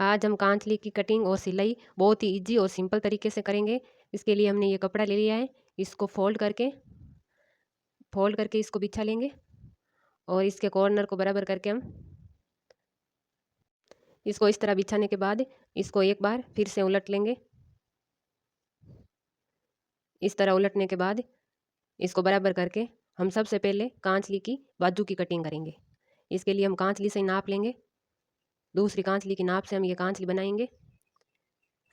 आज हम कांचली की कटिंग और सिलाई बहुत ही इजी और सिंपल तरीके से करेंगे। इसके लिए हमने ये कपड़ा ले लिया है, इसको फोल्ड करके इसको बिछा लेंगे और इसके कॉर्नर को बराबर करके हम इसको इस तरह बिछाने के बाद इसको एक बार फिर से उलट लेंगे। इस तरह उलटने के बाद इसको बराबर करके हम सबसे पहले कांचली की बाजू की कटिंग करेंगे। इसके लिए हम कांचली से नाप लेंगे, दूसरी कांचली की नाप से हम ये कांचली बनाएंगे।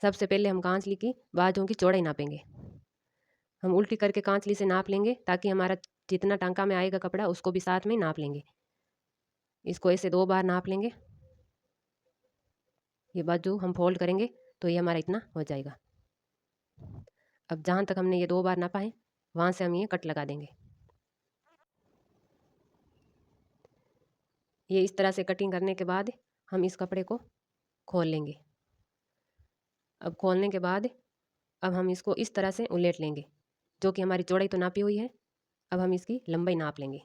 सबसे पहले हम कांचली की बाजुओं की चौड़ाई नापेंगे। हम उल्टी करके कांचली से नाप लेंगे ताकि हमारा जितना टांका में आएगा कपड़ा उसको भी साथ में नाप लेंगे। इसको ऐसे 2 बार नाप लेंगे। ये बाजू हम फोल्ड करेंगे तो ये हमारा इतना हो जाएगा। अब जहाँ तक हमने ये 2 बार नापा है वहाँ से हम ये कट लगा देंगे। ये इस तरह से कटिंग करने के बाद हम इस कपड़े को खोल लेंगे। अब खोलने के बाद अब हम इसको इस तरह से उलट लेंगे। जो कि हमारी चौड़ाई तो नापी हुई है, अब हम इसकी लंबाई नाप लेंगे।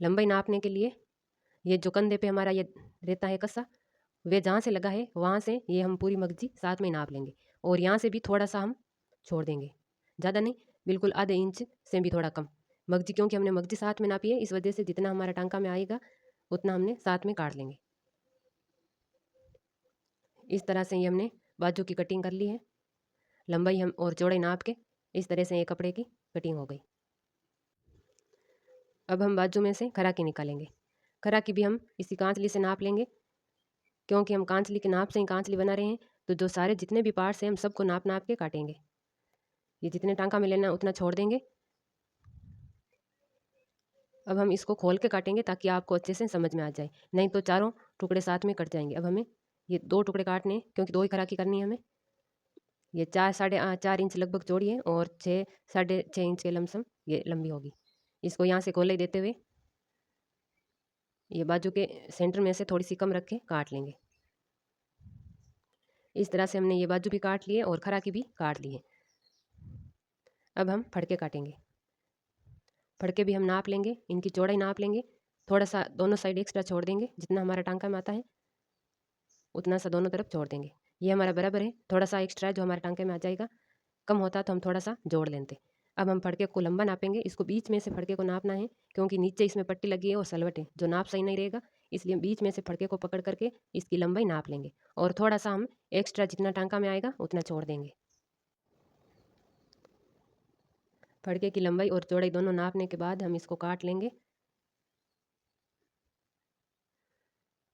लंबाई नापने के लिए ये जो कंधे पे हमारा ये रहता है कसा, वे जहाँ से लगा है वहाँ से ये हम पूरी मगजी साथ में नाप लेंगे और यहाँ से भी थोड़ा सा हम छोड़ देंगे, ज़्यादा नहीं, बिल्कुल आधे इंच से भी थोड़ा कम मगजी, क्योंकि हमने मगजी साथ में नापी है इस वजह से जितना हमारा टांका में आएगा उतना हमने साथ में काट लेंगे। इस तरह से ये हमने बाजू की कटिंग कर ली है। लंबाई हम और चौड़ाई नाप के इस तरह से ये कपड़े की कटिंग हो गई। अब हम बाजू में से खराकी निकालेंगे। खराकी भी हम इसी कांचली से नाप लेंगे, क्योंकि हम कांचली के नाप से ही कांचली बना रहे हैं तो जो सारे जितने भी पार्ट्स हैं हम सबको नाप नाप के काटेंगे। ये जितने टांका में लेना उतना छोड़ देंगे। अब हम इसको खोल के काटेंगे ताकि आपको अच्छे से समझ में आ जाए, नहीं तो चारों टुकड़े साथ में कट जाएंगे। अब हमें ये 2 टुकड़े काटने हैं क्योंकि 2 ही खराकी करनी है हमें। ये 4 साढ़े 4 इंच लगभग चौड़ी है और 6 साढ़े 6 इंच के लमसम ये लंबी होगी। इसको यहाँ से गोलाई देते हुए ये बाजू के सेंटर में से थोड़ी सी कम रख के काट लेंगे। इस तरह से हमने ये बाजू भी काट लिए और खराकी भी काट ली है। अब हम फड़के काटेंगे। फड़के भी हम नाप लेंगे, इनकी चौड़ाई नाप लेंगे, थोड़ा सा दोनों साइड एक्स्ट्रा छोड़ देंगे, जितना हमारा टांका में आता है उतना सा दोनों तरफ छोड़ देंगे। ये हमारा बराबर है, थोड़ा सा एक्स्ट्रा जो हमारे टांके में आ जाएगा, कम होता तो हम थोड़ा सा जोड़ लेते। अब हम फड़के को लंबा नापेंगे। इसको बीच में से फड़के को नापना है क्योंकि नीचे इसमें पट्टी लगी है और सलवट है, जो नाप सही नहीं रहेगा, इसलिए बीच में से फड़के को पकड़ करके इसकी लंबाई नाप लेंगे और थोड़ा सा हम एक्स्ट्रा जितना टांका में आएगा उतना छोड़ देंगे। फड़के की लंबाई और चौड़ाई दोनों नापने के बाद हम इसको काट लेंगे।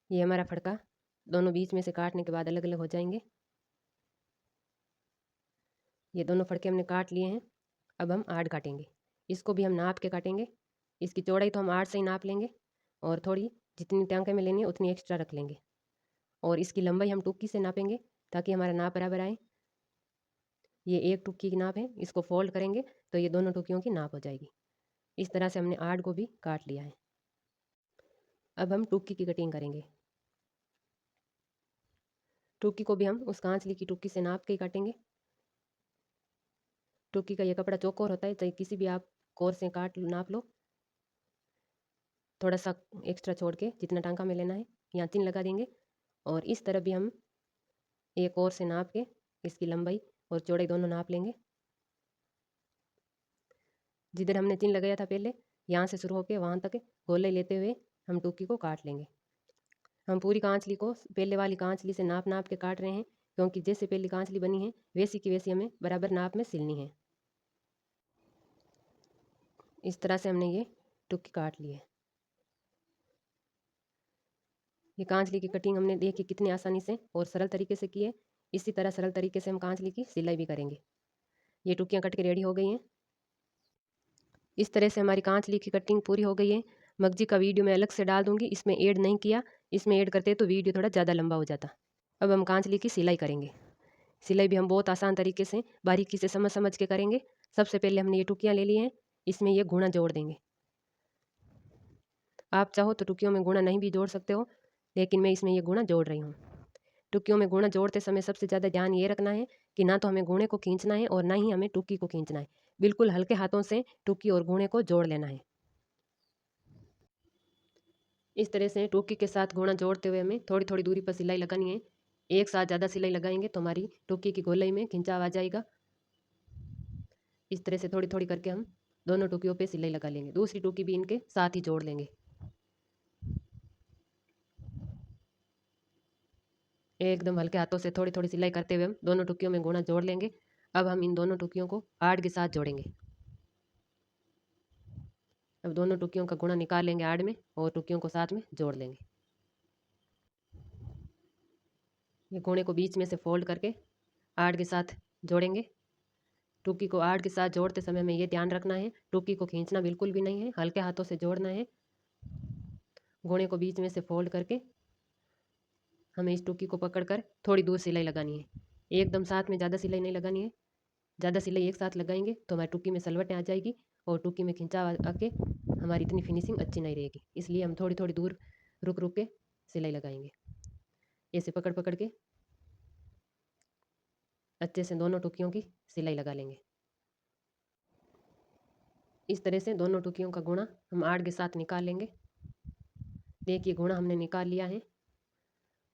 ये हमारा फड़का दोनों बीच में से काटने के बाद अलग अलग हो जाएंगे। ये दोनों फड़के हमने काट लिए हैं। अब हम आड़ काटेंगे। इसको भी हम नाप के काटेंगे। इसकी चौड़ाई तो हम आड़ से ही नाप लेंगे और थोड़ी जितनी टांके में लेनी है उतनी एक्स्ट्रा रख लेंगे और इसकी लंबाई हम टुक्की से नापेंगे ताकि हमारा नाप बराबर आए। ये एक टुक्की की नाप है, इसको फोल्ड करेंगे तो ये दोनों टुक्कियों की नाप हो जाएगी। इस तरह से हमने आड़ को भी काट लिया है। अब हम टुक्की की कटिंग करेंगे। टुक्की को भी हम उस कांचली की टुक्की से नाप के ही काटेंगे। टुक्की का ये कपड़ा चौकोर होता है, चाहे किसी भी आप कोर से नाप लो, थोड़ा सा एक्स्ट्रा छोड़ के जितना टांका में लेना है यहाँ चिन्ह लगा देंगे और इस तरफ भी हम एक और से नाप के इसकी लंबाई और चौड़ाई दोनों नाप लेंगे। जिधर हमने चिन्ह लगाया था पहले, यहाँ से शुरू होकर वहाँ तक गोलाई लेते हुए हम टुक्की को काट लेंगे। हम पूरी कांचली को पहले वाली कांचली से नाप नाप के काट रहे हैं क्योंकि जैसे पहली कांचली बनी है वैसी की वैसी हमें बराबर नाप में सिलनी है। इस तरह से हमने ये टुक्की काट ली है। ये कांचली की कटिंग हमने देखी कितनी आसानी से और सरल तरीके से की है। इसी तरह सरल तरीके से हम कांचली की सिलाई भी करेंगे। ये टुक्कियाँ कट के रेडी हो गई हैं। इस तरह से हमारी कांचली की कटिंग पूरी हो गई है। मगजी का वीडियो मैं अलग से डाल दूंगी, इसमें ऐड नहीं किया, इसमें ऐड करते तो वीडियो थोड़ा ज़्यादा लंबा हो जाता। अब हम कांचली की सिलाई करेंगे। सिलाई भी हम बहुत आसान तरीके से बारीकी से समझ समझ के करेंगे। सबसे पहले हमने ये टुकियाँ ले ली हैं, इसमें ये गुणा जोड़ देंगे। आप चाहो तो टुकियों में गुणा नहीं भी जोड़ सकते हो, लेकिन मैं इसमें ये गुणा जोड़ रही हूँ। टुकियों में गुणा जोड़ते समय सबसे ज़्यादा ध्यान ये रखना है कि ना तो हमें गुणे को खींचना है और ना ही हमें टुक्की को खींचना है। बिल्कुल हल्के हाथों से टुक्की और गुणे को जोड़ लेना है। इस तरह से टोकी के साथ घुना जोड़ते हुए हमें थोड़ी थोड़ी दूरी पर सिलाई लगानी है। एक साथ ज़्यादा सिलाई लगाएंगे तो हमारी टोकी की गोलाई में खिंचाव आ जाएगा। इस तरह से थोड़ी थोड़ी करके हम दोनों टोकियों पे सिलाई लगा लेंगे। दूसरी टोकी भी इनके साथ ही जोड़ लेंगे। एकदम हल्के हाथों से थोड़ी थोड़ी सिलाई करते हुए हम दोनों टुकियों में गुणा जोड़ लेंगे। अब हम इन दोनों टुकियों को आड़ के साथ जोड़ेंगे। अब दोनों टुकियों का गुणा निकाल लेंगे आड़ में और टुकियों को साथ में जोड़ लेंगे। ये गुणे को बीच में से फोल्ड करके आड़ के साथ जोड़ेंगे। टुकी को आड़ के साथ जोड़ते समय में ये ध्यान रखना है, टुकी को खींचना बिल्कुल भी नहीं है, हल्के हाथों से जोड़ना है। गुणे को बीच में से फोल्ड करके हमें इस टुकी को पकड़कर थोड़ी दूर सिलाई लगानी है। एकदम साथ में ज़्यादा सिलाई नहीं लगानी है। ज़्यादा सिलाई एक साथ लगाएंगे तो हमारी टुकी में सलवटें आ जाएगी और टुकी में खिंचाव आके हमारी इतनी फिनिशिंग अच्छी नहीं रहेगी। इसलिए हम थोड़ी थोड़ी दूर रुक रुक के सिलाई लगाएंगे। ऐसे पकड़ पकड़ के अच्छे से दोनों टुकियों की सिलाई लगा लेंगे। इस तरह से दोनों टुकियों का गुणा हम आड़ के साथ निकाल लेंगे। देखिए गुणा हमने निकाल लिया है।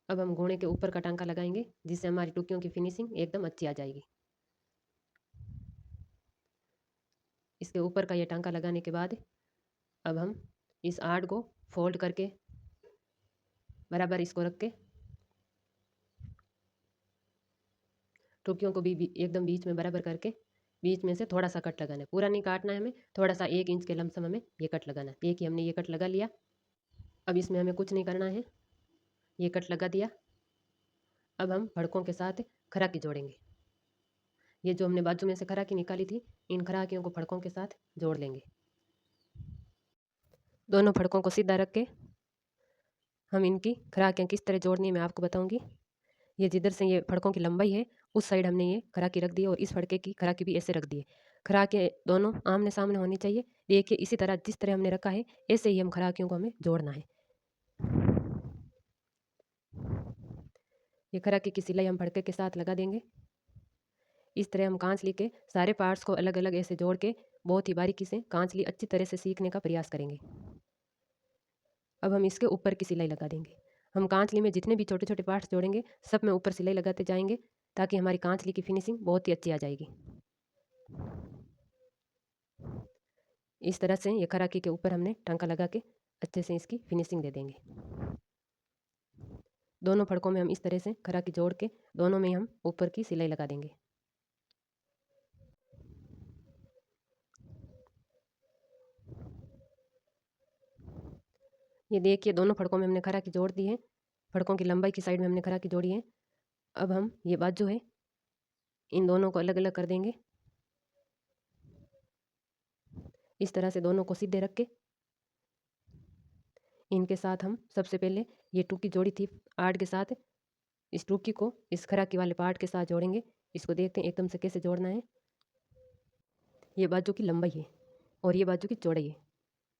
अब हम गुणे के ऊपर का टांका लगाएंगे जिससे हमारी टुकियों की फिनिशिंग एकदम अच्छी आ जाएगी। इसके ऊपर का ये टांका लगाने के बाद अब हम इस आड़ को फोल्ड करके बराबर इसको रख के टुकियों को भी एकदम बीच में बराबर करके बीच में से थोड़ा सा कट लगाना है। पूरा नहीं काटना है हमें, थोड़ा सा 1 इंच के लमसम हमें ये कट लगाना है। देखिए हमने ये कट लगा लिया। अब इसमें हमें कुछ नहीं करना है, ये कट लगा दिया। अब हम फड़कों के साथ खराकी जोड़ेंगे। ये जो हमने बाजू में से खराकी निकाली थी, इन खराकियों को फड़कों के साथ जोड़ लेंगे। दोनों फड़कों को सीधा रख के हम इनकी खराकियाँ किस तरह जोड़नी है मैं आपको बताऊंगी। ये जिधर से ये फड़कों की लंबाई है उस साइड हमने ये खराकी रख दी है और इस फड़के की खराकी भी ऐसे रख दी है। खराकियाँ दोनों आमने सामने होनी चाहिए। देखिए इसी तरह जिस तरह हमने रखा है ऐसे ही हम खराकियों को हमें जोड़ना है। ये खराकी की सिलाई हम फड़के के साथ लगा देंगे। इस तरह हम कांचली के सारे पार्ट्स को अलग अलग ऐसे जोड़ के बहुत ही बारीकी से कांचली अच्छी तरह से सीखने का प्रयास करेंगे। अब हम इसके ऊपर की सिलाई लगा देंगे। हम कांचली में जितने भी छोटे छोटे पार्ट्स जोड़ेंगे सब में ऊपर सिलाई लगाते जाएंगे ताकि हमारी कांचली की फिनिशिंग बहुत ही अच्छी आ जाएगी। इस तरह से ये खराकी के ऊपर हमने टांका लगा के अच्छे से इसकी फिनिशिंग दे देंगे। दोनों फड़कों में हम इस तरह से खराकी जोड़ के दोनों में हम ऊपर की सिलाई लगा देंगे। ये देखिए दोनों फड़कों में हमने खराकी जोड़ दी है। फड़कों की लंबाई की साइड में हमने खराकी जोड़ी है। अब हम ये बाजू है इन दोनों को अलग अलग कर देंगे। इस तरह से दोनों को सीधे रख के इनके साथ हम सबसे पहले ये टुकी जोड़ी थी आड़ के साथ, इस टुकी को इस खराकी वाले पार्ट के साथ जोड़ेंगे। इसको देखते हैं एकदम से कैसे जोड़ना है। ये बाजू की लंबाई है और ये बाजू की चौड़ाई है।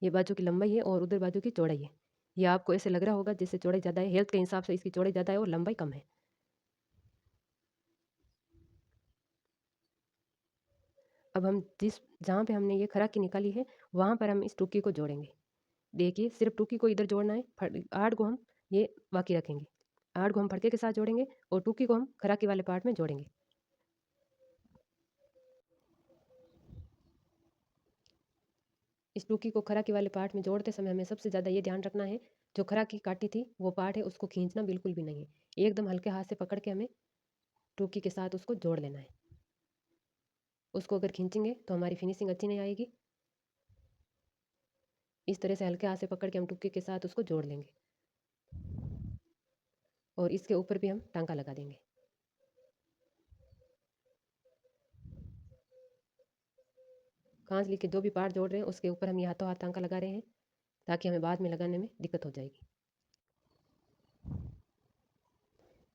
ये बाजू की लंबाई है और उधर बाजू की चौड़ाई है। ये आपको ऐसे लग रहा होगा जैसे चौड़ाई ज़्यादा है, हेल्थ के हिसाब से इसकी चौड़ाई ज़्यादा है और लंबाई कम है। अब हम जहाँ पे हमने ये खराकी निकाली है वहाँ पर हम इस टुकी को जोड़ेंगे। देखिए सिर्फ टुकी को इधर जोड़ना है, आड़ को हम ये बाकी रखेंगे। आड़ को हम फड़के के साथ जोड़ेंगे और टुकी को हम खराकी वाले पार्ट में जोड़ेंगे। इस टुकी को खराकी वाले पार्ट में जोड़ते समय हमें सबसे ज़्यादा ये ध्यान रखना है, जो खराकी काटी थी वो पार्ट है उसको खींचना बिल्कुल भी नहीं है। एकदम हल्के हाथ से पकड़ के हमें टुकी के साथ उसको जोड़ लेना है। उसको अगर खींचेंगे तो हमारी फिनिशिंग अच्छी नहीं आएगी। इस तरह से हल्के हाथ से पकड़ के हम टुकी के साथ उसको जोड़ लेंगे और इसके ऊपर भी हम टांका लगा देंगे। कांचली के जो भी पार्ट जोड़ रहे हैं उसके ऊपर हम ये हाथों हाथ टांका लगा रहे हैं ताकि हमें बाद में लगाने में दिक्कत हो जाएगी।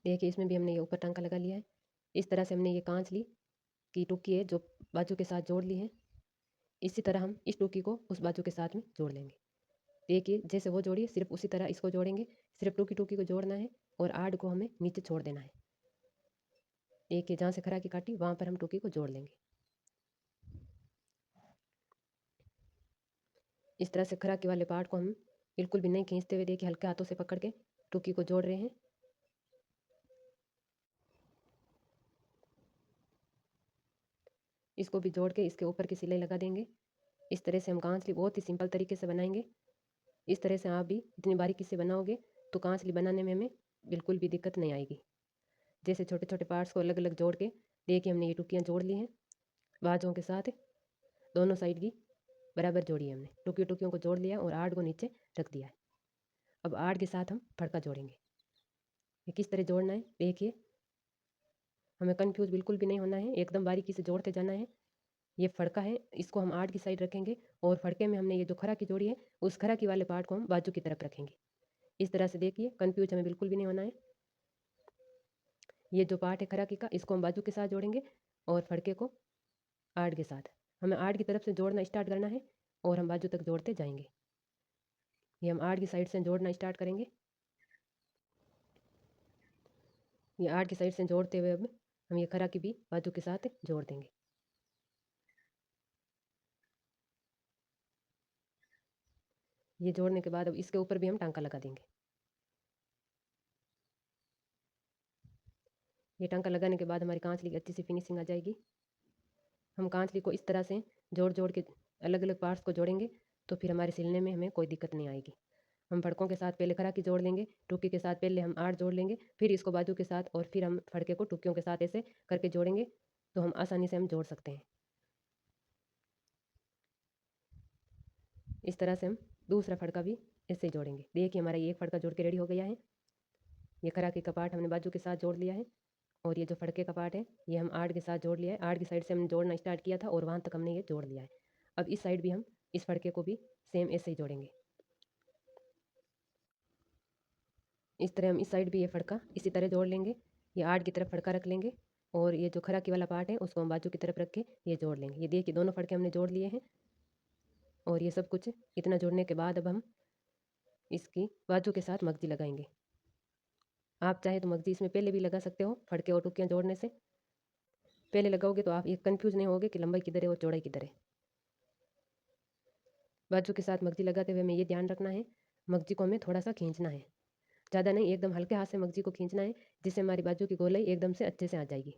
देखिए इसमें भी हमने ये ऊपर टांका लगा लिया है। इस तरह से हमने ये कांचली की टुकी है जो बाजू के साथ जोड़ ली है। इसी तरह हम इस टुकी को उस बाजू के साथ में जोड़ लेंगे। देखिए जैसे वो जोड़ी सिर्फ उसी तरह इसको जोड़ेंगे। सिर्फ टुकी टुकी को जोड़ना है और आड़ को हमें नीचे छोड़ देना है। देखिए जहाँ से खराकी काटी वहाँ पर हम टुकी को जोड़ लेंगे। इस तरह से खराकी वाले पार्ट को हम बिल्कुल भी नहीं खींचते हुए देखिए हल्के हाथों से पकड़ के टुकी को जोड़ रहे हैं। इसको भी जोड़ के इसके ऊपर की सिलाई लगा देंगे। इस तरह से हम कांचली बहुत ही सिंपल तरीके से बनाएंगे। इस तरह से आप भी इतनी बारीकी से बनाओगे तो कांचली बनाने में हमें बिल्कुल भी दिक्कत नहीं आएगी। जैसे छोटे छोटे पार्ट्स को अलग अलग जोड़ के देखिए हमने ये टुकियाँ जोड़ ली हैं। बाजुओं के साथ दोनों साइड की बराबर जोड़ी है हमने। टुकियों को जोड़ लिया और आर्ट को नीचे रख दिया है। अब आर्ट के साथ हम फड़का जोड़ेंगे। ये किस तरह जोड़ना है देखिए, हमें कंफ्यूज बिल्कुल भी नहीं होना है, एकदम बारीकी से जोड़ते जाना है। ये फड़का है, इसको हम आर्ट की साइड रखेंगे और फड़के में हमने ये जो खरा की जोड़ी है उस खरा की वाले पार्ट को हम बाजू की तरफ रखेंगे। इस तरह से देखिए कंफ्यूज हमें बिल्कुल भी नहीं होना है। ये जो पार्ट है खरा की का इसको हम बाजू के साथ जोड़ेंगे और फड़के को आर्ट के साथ। हमें आर्ट की तरफ से जोड़ना स्टार्ट करना है और हम बाजू तक जोड़ते जाएंगे। ये हम आर्ट की साइड से जोड़ना स्टार्ट करेंगे। ये आर्ट की साइड से जोड़ते हुए अब हम ये खरा की भी बाजू के साथ जोड़ देंगे। ये जोड़ने के बाद अब इसके ऊपर भी हम टांका लगा देंगे। ये टांका लगाने के बाद हमारी कांचली की अच्छी सी फिनिशिंग आ जाएगी। हम कांचली को इस तरह से जोड़ जोड़ के अलग अलग पार्ट्स को जोड़ेंगे तो फिर हमारे सिलने में हमें कोई दिक्कत नहीं आएगी। हम फड़कों के साथ पहले खरा की जोड़ लेंगे, टुकी के साथ पहले हम आर्ट जोड़ लेंगे, फिर इसको बाजू के साथ और फिर हम फड़के को टुकियों के साथ ऐसे करके जोड़ेंगे तो हम आसानी से हम जोड़ सकते हैं। इस तरह से हम दूसरा फड़का भी ऐसे ही जोड़ेंगे। देखिए हमारा ये एक फड़का जोड़ के रेडी हो गया है। ये खरा की कपाट हमने बाजू के साथ जोड़ लिया है और ये जो फड़के का पार्ट है ये हम आर्ट के साथ जोड़ लिया है। आर्ट की साइड से हमने जोड़ना स्टार्ट किया था और वहाँ तक हमने ये जोड़ लिया है। अब इस साइड भी हम इस फड़के को भी सेम ऐसे ही जोड़ेंगे। इस तरह हम इस साइड भी ये फड़का इसी तरह जोड़ लेंगे। ये आर्ट की तरफ फड़का रख लेंगे और ये जो खरा की वाला पार्ट है उसको हम बाजू की तरफ रख के ये जोड़ लेंगे। ये देखिए दोनों फड़के हमने जोड़ लिए हैं और ये सब कुछ इतना जोड़ने के बाद अब हम इसकी बाजू के साथ मगजी लगाएंगे। आप चाहे तो मगजी इसमें पहले भी लगा सकते हो फड़के और टुकियाँ जोड़ने से। पहले लगाओगे तो आप ये कन्फ्यूज़ नहीं होगे कि लंबाई किधर है और चौड़ाई किधर है। बाजू के साथ मगजी लगाते हुए हमें ये ध्यान रखना है मगजी को हमें थोड़ा सा खींचना है, ज़्यादा नहीं, एकदम हल्के हाथ से मगजी को खींचना है जिससे हमारी बाजू की गोलाई एकदम से अच्छे से आ जाएगी।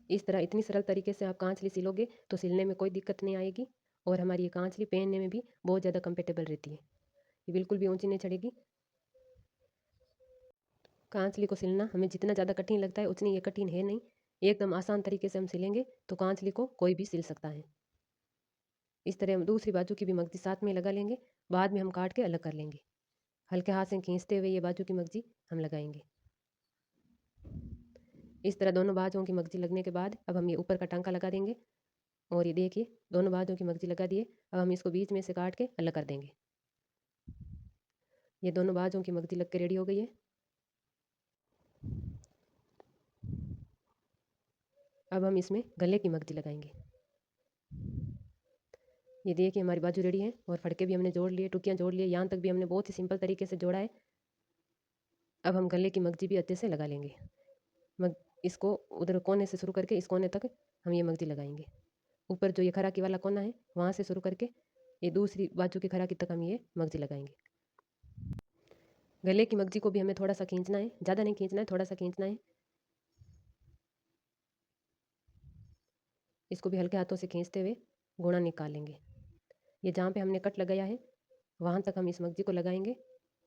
इस तरह इतनी सरल तरीके से आप कांचली सिलोगे तो सिलने में कोई दिक्कत नहीं आएगी और हमारी ये कांचली पहनने में भी बहुत ज़्यादा कंफर्टेबल रहती है। ये बिल्कुल भी ऊँची नहीं चढ़ेगी। कांचली को सिलना हमें जितना ज़्यादा कठिन लगता है उतनी ये कठिन है नहीं। एकदम आसान तरीके से हम सिलेंगे तो कांचली को कोई भी सिल सकता है। इस तरह हम दूसरी बाजू की भी मगजी साथ में लगा लेंगे, बाद में हम काट के अलग कर लेंगे। हल्के हाथ से खींचते हुए ये बाजू की मगजी हम लगाएंगे। इस तरह दोनों बाजुओं की मगजी लगने के बाद अब हम ये ऊपर का टांका लगा देंगे और ये देखिए दोनों बाजुओं की मगजी लगा दिए। अब हम इसको बीच में से काट के अलग कर देंगे। ये दोनों बाजुओं की मगजी लग के रेडी हो गई है। अब हम इसमें गले की मगजी लगाएंगे। ये देखिए हमारी बाजू रेडी है और फड़के भी हमने जोड़ लिए, टुकियाँ जोड़ लिए, यहाँ तक भी हमने बहुत ही सिंपल तरीके से जोड़ा है। अब हम गले की मगजी भी अच्छे से लगा लेंगे। मग इसको उधर कोने से शुरू करके इस कोने तक हम ये मगजी लगाएंगे। ऊपर जो ये खराकी वाला कोना है वहाँ से शुरू करके ये दूसरी बाजू की खराकी तक हम ये मगजी लगाएंगे। गले की मगजी को भी हमें थोड़ा सा खींचना है, ज़्यादा नहीं खींचना है, थोड़ा सा खींचना है। इसको भी हल्के हाथों से खींचते हुए गुणा निकाल लेंगे। ये जहाँ पे हमने कट लगाया है वहाँ तक हम इस मगजी को लगाएंगे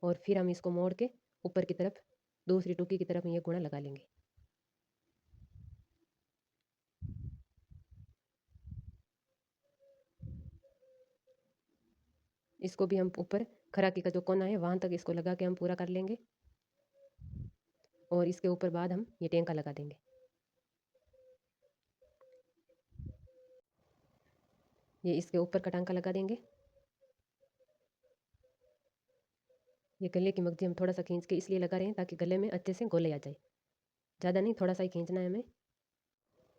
और फिर हम इसको मोड़ के ऊपर की तरफ दूसरी टुकी की तरफ ये गुणा लगा लेंगे। इसको भी हम ऊपर खराकी का जो कोना है वहाँ तक इसको लगा के हम पूरा कर लेंगे और इसके ऊपर बाद हम ये टेंका लगा देंगे। ये इसके ऊपर का टांका लगा देंगे। ये गले की मगजी हम थोड़ा सा खींच के इसलिए लगा रहे हैं ताकि गले में अच्छे से गोले आ जाए, ज़्यादा नहीं, थोड़ा सा ही खींचना है हमें।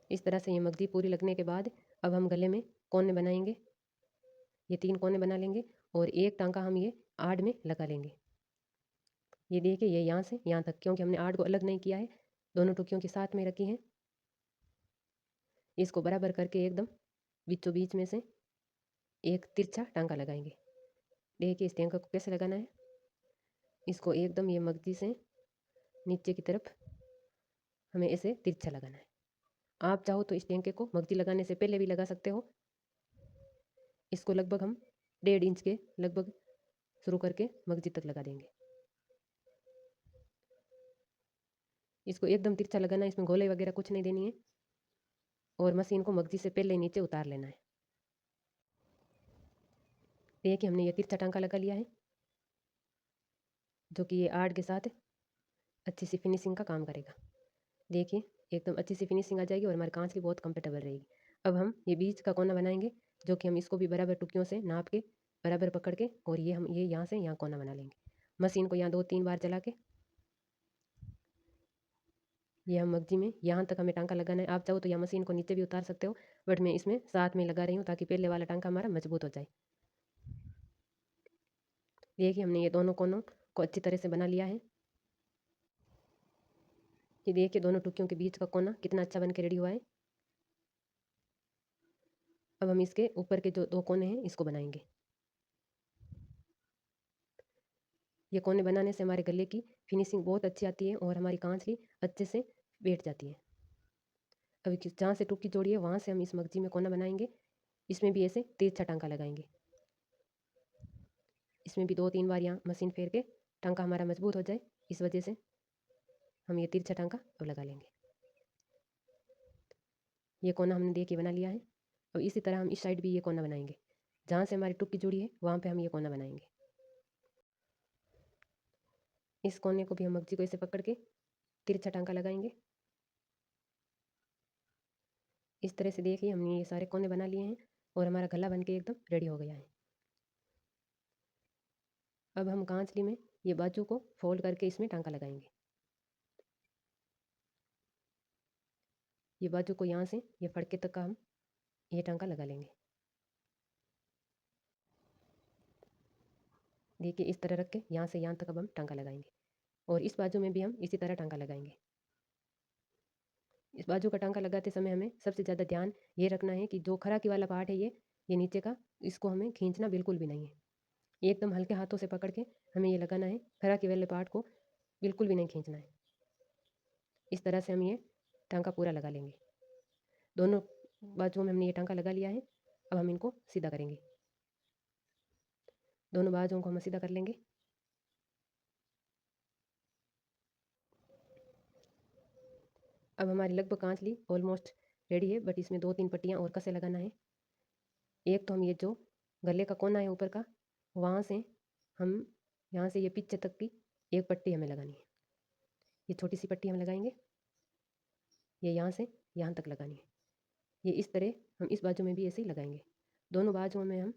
इस तरह से ये मगजी पूरी लगने के बाद अब हम गले में कोने बनाएंगे। ये 3 कोने बना लेंगे और एक टांका हम ये आड़ में लगा लेंगे। ये देखिए ये यहाँ से यहाँ तक, क्योंकि हमने आड़ को अलग नहीं किया है, दोनों टुकियों के साथ में रखी हैं। इसको बराबर करके एकदम बीचों बीच में से एक तिरछा टांका लगाएंगे। देखिए इस टांका को कैसे लगाना है। इसको एकदम ये मगजी से नीचे की तरफ हमें ऐसे तिरछा लगाना है। आप चाहो तो इस टांके को मगजी लगाने से पहले भी लगा सकते हो। इसको लगभग हम 1.5 इंच के लगभग शुरू करके मगजी तक लगा देंगे। इसको एकदम तिरछा लगाना है, इसमें गोलाई वगैरह कुछ नहीं देनी है और मशीन को मगजी से पहले नीचे उतार लेना है। देखिए हमने ये तिरछा टांका लगा लिया है, जो कि ये आर्ट के साथ अच्छी सी फिनिशिंग का काम करेगा। देखिए एकदम अच्छी सी फिनिशिंग आ जाएगी और हमारी कांच की बहुत कंफर्टेबल रहेगी। अब हम ये बीच का कोना बनाएंगे, जो कि हम इसको भी बराबर टुकियों से नाप के बराबर पकड़ के और ये हम ये यहाँ से यहाँ कोना बना लेंगे। मशीन को यहाँ 2-3 बार चला के ये हम मगजी में यहाँ तक हमें टांका लगाना है। आप चाहो तो यहाँ मशीन को नीचे भी उतार सकते हो, बट मैं इसमें साथ में लगा रही हूँ ताकि पहले वाला टांका हमारा मजबूत हो जाए। देखिए हमने ये दोनों कोनों को अच्छी तरह से बना लिया है। ये देखिए दोनों टुकियों के बीच का कोना कितना अच्छा बन के रेडी हुआ है। अब हम इसके ऊपर के जो 2 कोने हैं इसको बनाएंगे। ये कोने बनाने से हमारे गले की फिनिशिंग बहुत अच्छी आती है और हमारी कांचली अच्छे से बैठ जाती है। अब जहाँ से टुकी जोड़ी है वहाँ से हम इस मगजी में कोना बनाएंगे। इसमें भी ऐसे तिरछा टांका लगाएंगे। इसमें भी 2-3 बार यहाँ मशीन फेर के टांका हमारा मजबूत हो जाए, इस वजह से हम ये तिरछा टांका अब लगा लेंगे। ये कोना हमने देखिए बना लिया है। अब इसी तरह हम इस साइड भी ये कोना बनाएंगे। जहाँ से हमारी टुकी जुड़ी है वहाँ पे हम ये कोना बनाएंगे। इस कोने को भी हम मगजी को ऐसे पकड़ के तिरछा टांका लगाएंगे। इस तरह से देखिए हमने ये सारे कोने बना लिए हैं और हमारा गला बन के एकदम रेडी हो गया है। अब हम कांचली में ये बाजू को फोल्ड करके इसमें टांका लगाएंगे। ये बाजू को यहाँ से ये फड़के तक का हम ये टांका लगा लेंगे। देखिए इस तरह रख के यहाँ से यहाँ तक अब हम टांका लगाएंगे और इस बाजू में भी हम इसी तरह टांका लगाएंगे। इस बाजू का टांका लगाते समय हमें सबसे ज़्यादा ध्यान ये रखना है कि जो खराकी वाला पार्ट है ये नीचे का, इसको हमें खींचना बिल्कुल भी नहीं है। एकदम हल्के हाथों से पकड़ के हमें ये लगाना है, खराकी वाले पार्ट को बिल्कुल भी नहीं खींचना है। इस तरह से हम ये टांका पूरा लगा लेंगे। दोनों बाजुओं में हमने ये टांका लगा लिया है। अब हम इनको सीधा करेंगे। दोनों बाजुओं को हम सीधा कर लेंगे। अब हमारी लगभग कांचली ऑलमोस्ट रेडी है, बट इसमें 2-3 पट्टियाँ और कसे लगाना है। एक तो हम ये जो गले का कोना है ऊपर का, वहाँ से हम यहाँ से ये पीछे तक की एक पट्टी हमें लगानी है। ये छोटी सी पट्टी हम लगाएंगे, ये यहाँ से यहाँ तक लगानी है। ये इस तरह हम इस बाजू में भी ऐसे ही लगाएंगे। दोनों बाजुओं में हम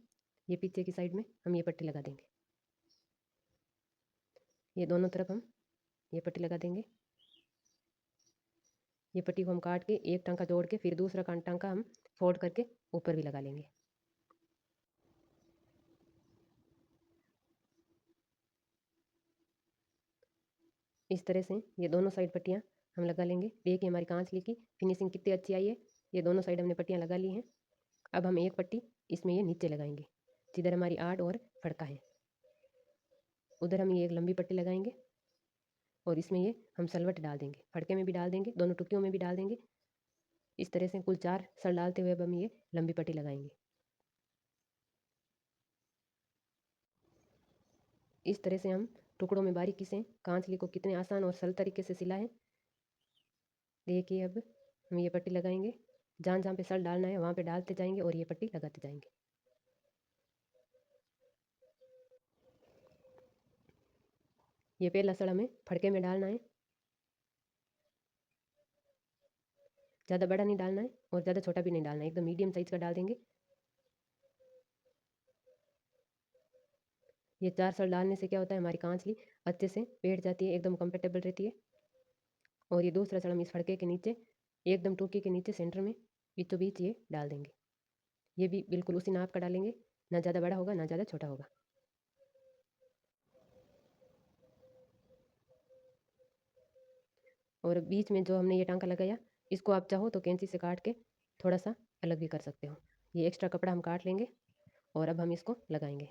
ये पीछे की साइड में हम ये पट्टी लगा देंगे। ये दोनों तरफ हम ये पट्टी लगा देंगे। ये पट्टी को हम काट के एक टांका जोड़ के फिर दूसरा टांका हम फोल्ड करके ऊपर भी लगा लेंगे। इस तरह से ये दोनों साइड पट्टियाँ हम लगा लेंगे। देखिए हमारी कांचली की फिनिशिंग कितनी अच्छी आई है। ये दोनों साइड हमने पट्टियाँ लगा ली हैं। अब हम एक पट्टी इसमें ये नीचे लगाएंगे, जिधर हमारी आर्ट और फड़का है उधर हम ये एक लंबी पट्टी लगाएंगे और इसमें ये हम सलवट डाल देंगे। फड़के में भी डाल देंगे, दोनों टुकियों में भी डाल देंगे। इस तरह से कुल 4 सल डालते हुए अब हम ये लंबी पट्टी लगाएंगे। इस तरह से हम टुकड़ों में बारीकी से कांचली को कितने आसान और सरल तरीके से सिला है। देखिए अब हम ये पट्टी लगाएंगे, जहाँ जहाँ पे सल डालना है वहाँ पे डालते जाएंगे और ये पट्टी लगाते जाएंगे। ये पहला सल हमें फड़के में डालना है। ज़्यादा बड़ा नहीं डालना है और ज़्यादा छोटा भी नहीं डालना है, एकदम मीडियम साइज़ का डाल देंगे। ये 4 सल डालने से क्या होता है, हमारी कांचली अच्छे से बैठ जाती है, एकदम कंफर्टेबल रहती है। और ये दूसरा सल हम इस फड़के के नीचे एकदम टोकी के नीचे सेंटर में बीचों बीच ये डाल देंगे। ये भी बिल्कुल उसी नाप का डालेंगे, ना ज़्यादा बड़ा होगा ना ज़्यादा छोटा होगा। और बीच में जो हमने ये टांका लगाया, इसको आप चाहो तो कैंची से काट के थोड़ा सा अलग भी कर सकते हो। ये एक्स्ट्रा कपड़ा हम काट लेंगे और अब हम इसको लगाएंगे।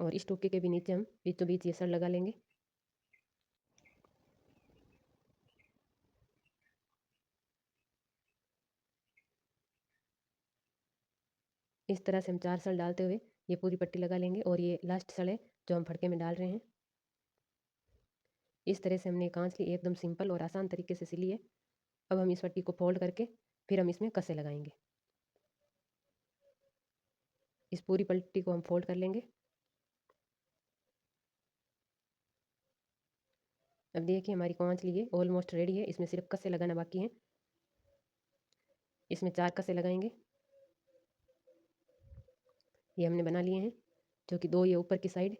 और इस टोके के भी नीचे हम बीचों बीच ये सर लगा लेंगे। इस तरह से हम 4 सर डालते हुए ये पूरी पट्टी लगा लेंगे और ये लास्ट सर है जो हम फड़के में डाल रहे हैं। इस तरह से हमने कांचली एकदम सिंपल और आसान तरीके से सिली है। अब हम इस पट्टी को फोल्ड करके फिर हम इसमें कसे लगाएंगे। इस पूरी पट्टी को हम फोल्ड कर लेंगे। अब देखिए हमारी कांचली ये ऑलमोस्ट रेडी है, इसमें सिर्फ कसे लगाना बाकी है। इसमें 4 कसे लगाएंगे। ये हमने बना लिए हैं, जो कि 2 ये ऊपर की साइड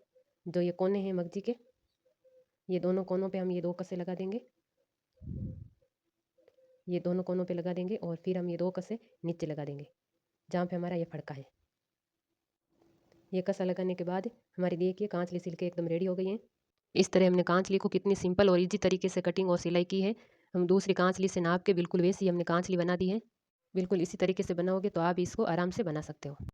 जो ये कोने हैं मगजी के, ये दोनों कोनों पे हम ये 2 कसे लगा देंगे। ये दोनों कोनों पे लगा देंगे और फिर हम ये 2 कसे नीचे लगा देंगे जहाँ पे हमारा ये फड़का है। ये कसा लगाने के बाद हमारी देखिए कांचली सिल के एकदम रेडी हो गई है। इस तरह हमने कांचली को कितनी सिंपल और इजी तरीके से कटिंग और सिलाई की है। हम दूसरी कांचली से नाप के बिल्कुल वैसी हमने कांचली बना दी है। बिल्कुल इसी तरीके से बनाओगे तो आप इसको आराम से बना सकते हो।